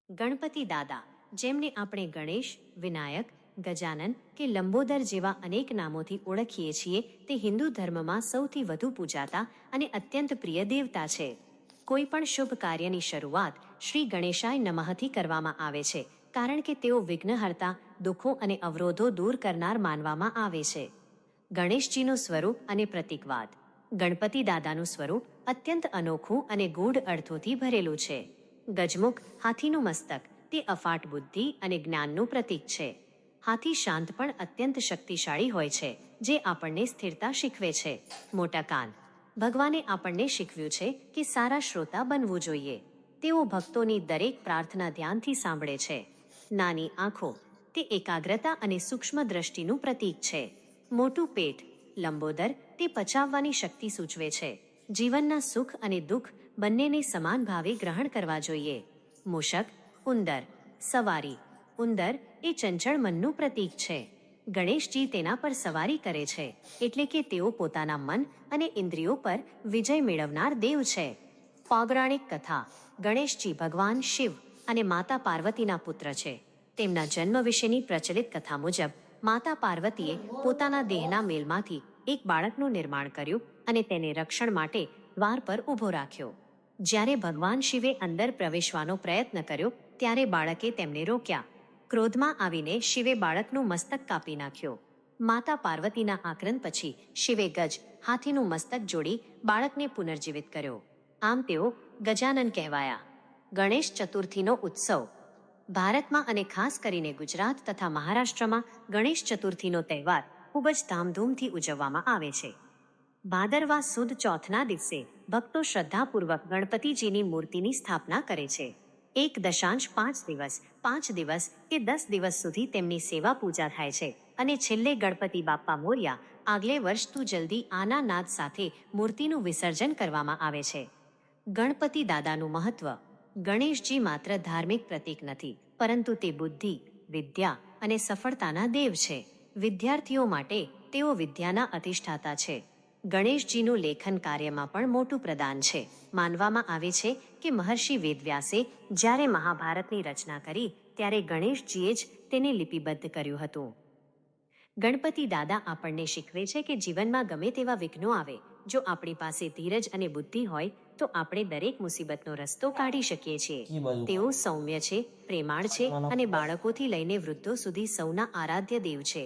ગણપતિ દાદા, જેમને આપણે ગણેશ, વિનાયક, ગજાનન કે લંબોદર જેવા અનેક નામોથી ઓળખીએ છીએ, તે હિન્દુ ધર્મમાં સૌથી વધુ પૂજાતા અને અત્યંત પ્રિય દેવતા છે. કોઈ પણ શુભ કાર્યની શરૂઆત શ્રી ગણેશાય નમઃથી કરવામાં આવે છે, કારણ કે તેઓ વિઘ્નહર્તા, દુઃખો અને અવરોધો દૂર કરનાર માનવામાં આવે છે. ગણેશજીનું સ્વરૂપ અને પ્રતીકવાદ. ગણપતિ દાદાનું સ્વરૂપ અત્યંત અનોખું અને ગૂઢ અર્થોથી ભરેલું છે. ગજમુખ, હાથીનું મસ્તક, તે અફાટ બુદ્ધિ અને જ્ઞાનનું પ્રતીક છે. હાથી શાંત પણ અત્યંત શક્તિશાળી હોય છે, જે આપણને સ્થિરતા શીખવે છે. મોટા કાન. ભગવાને આપણને શીખવ્યું છે કે સારા શ્રોતા બનવું જોઈએ. તેઓ ભક્તોની દરેક પ્રાર્થના ધ્યાનથી સાંભળે છે. નાની આંખો, તે એકાગ્રતા અને સૂક્ષ્મ દ્રષ્ટિનું પ્રતીક છે. મોટું પેટ. લંબોદર, તે પચાવવાની શક્તિ સૂચવે છે. જીવનના સુખ અને દુઃખ બંનેને સમાન ભાવે ગ્રહણ કરવા જોઈએ. મૂષક, ઉંદર. સવારી. ઉંદર એ ચંચળ મનનું પ્રતીક છે. ગણેશજી તેના પર સવારી કરે છે, એટલે કે તેઓ પોતાના મન અને ઇન્દ્રિયો પર વિજય મેળવનાર દેવ છે. પૌરાણિક કથા. ગણેશજી ભગવાન શિવ અને માતા પાર્વતીના પુત્ર છે. તેમના જન્મ વિશેની પ્રચલિત કથા મુજબ માતા પાર્વતીએ પોતાના દેહના મેલમાંથી એક બાળકનું નિર્માણ કર્યું અને તેને રક્ષણ માટે દ્વાર પર ઊભો રાખ્યો. જ્યારે ભગવાન શિવે અંદર પ્રવેશવાનો પ્રયત્ન કર્યો, ત્યારે બાળકે તેમને રોક્યા. ક્રોધમાં આવીને શિવે બાળકનું મસ્તક કાપી નાખ્યો. માતા પાર્વતીના આક્રંદ પછી શિવે ગજ, હાથીનું મસ્તક જોડી બાળકને પુનર્જીવિત કર્યો. આમ તેઓ ગજાનન કહેવાયા. ગણેશ ચતુર્થીનો ઉત્સવ. ભારતમાં અને ખાસ કરીને ગુજરાત તથા મહારાષ્ટ્રમાં ગણેશ ચતુર્થીનો તહેવાર ખૂબ જ ધામધૂમથી ઉજવવામાં આવે છે. ભાદરવા સુદ ચોથના દિવસે ભક્તો શ્રદ્ધાપૂર્વક ગણપતિજીની મૂર્તિની સ્થાપના કરે છે. 1.5 દિવસ કે 10 દિવસ સુધી તેમની સેવા પૂજા થાય છે અને છેલ્લે ગણપતિ બાપ્પા મોર્યા, આગલે વર્ષ તું જલ્દી આના નાદ સાથે મૂર્તિનું વિસર્જન કરવામાં આવે છે. ગણપતિ દાદાનું મહત્વ. ગણેશજી માત્ર ધાર્મિક પ્રતીક નથી, પરંતુ તે બુદ્ધિ, વિદ્યા અને સફળતાના દેવ છે. વિદ્યાર્થીઓ માટે તેઓ વિદ્યાના અધિષ્ઠાતા છે. ગણેશજીનું લેખન કાર્યમાં પણ મોટું પ્રદાન છે. માનવામાં આવે છે કે મહર્ષિ વેદવ્યાસે જ્યારે મહાભારતની રચના કરી, ત્યારે ગણેશજીએ જ તેને લિપિબદ્ધ કર્યું હતું. ગણપતિ દાદા આપણને શીખવે છે કે જીવનમાં ગમે તેવા વિઘ્નો આવે, જો આપણી પાસે ધીરજ અને બુદ્ધિ હોય તો આપણે દરેક મુસીબતનો રસ્તો કાઢી શકીએ છીએ. તેઓ સૌમ્ય છે, પ્રેમાળ છે અને બાળકોથી લઈને વૃદ્ધો સુધી સૌના આરાધ્ય દેવ છે.